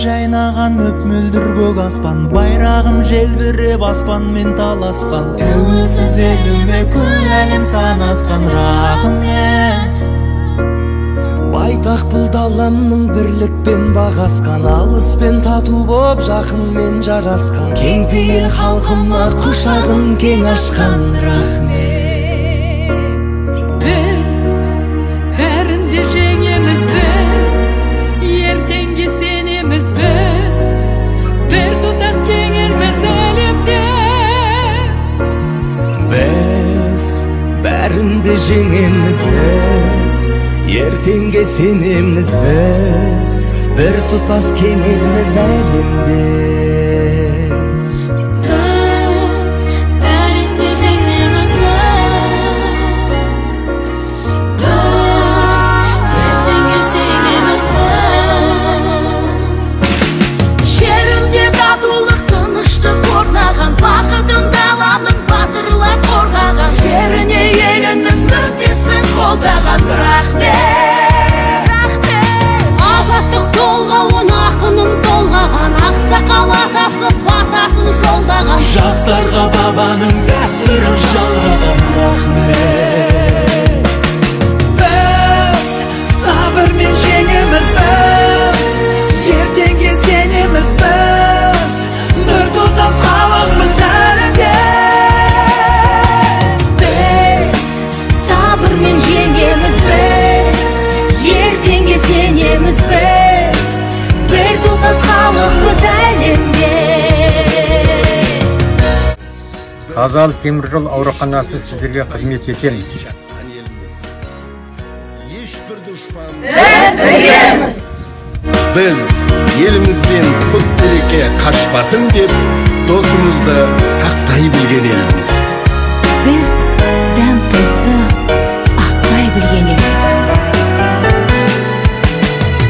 жайнаған мөп-мөлдір көк аспан, байрағым желбіреп аспанмен таласқан. Тәуелсіз еліме күл әлем санасқан. Рахмет. Байтақ бұл даламның бірлікпен бағасқан, алыспен тату боп жақынмен жарасқан. Кең пейіл халқыма құшағын кең ашқан. Рахмет. Біз бәрінде жеңеміз, біз ертеңге сенеміз, біз бір тұтас кең елміз әлемде. Біз бәрінде жеңеміз, біз ертеңге сенеміз, біз бір тұтас кең елміз әлемде. Біз бәрінде жеңеміз, біз ертеңге сенеміз, біз жерімде татулық тыныштық орнаған, бақытын даланың батырлар қорғаған, жеріне елінің мүддесін қолдаған. Рахмет. Азаттық толғауын ақының толғаған, ақсақал атасы батасын жолдаған, Жастарға бабаның дәстүрін жалғаған. Рахмет. Біз сабырмен жеңеміз, біз ертеңге сенеміз, біз бір тұтас халықпыз әлемде. біз сабырмен жеңеміз, біз ертеңге сенеміз, біз бір тұтас халықпыз әлемде. Қазалы теміржол ауруханасы сіздерге қызмет етеміз. Біз елімізден құт береке қашпасын деп, досымызды сақтай білген елміз. Біз дәм тұзды ақтай білген елміз.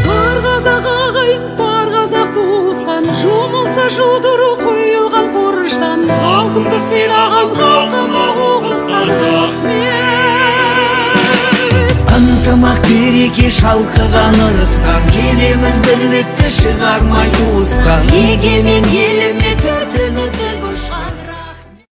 Бар қазақ ағайын, бар қазақ туысқан, жұмылса жудыру құйылған қорыштан, салтымды сыйлаған халқыма қуғысқан. Рахмет. Ынтымақ береке шалқыған ырыстан, келеміз бірлікті шығармай уыстан. Егемен еліме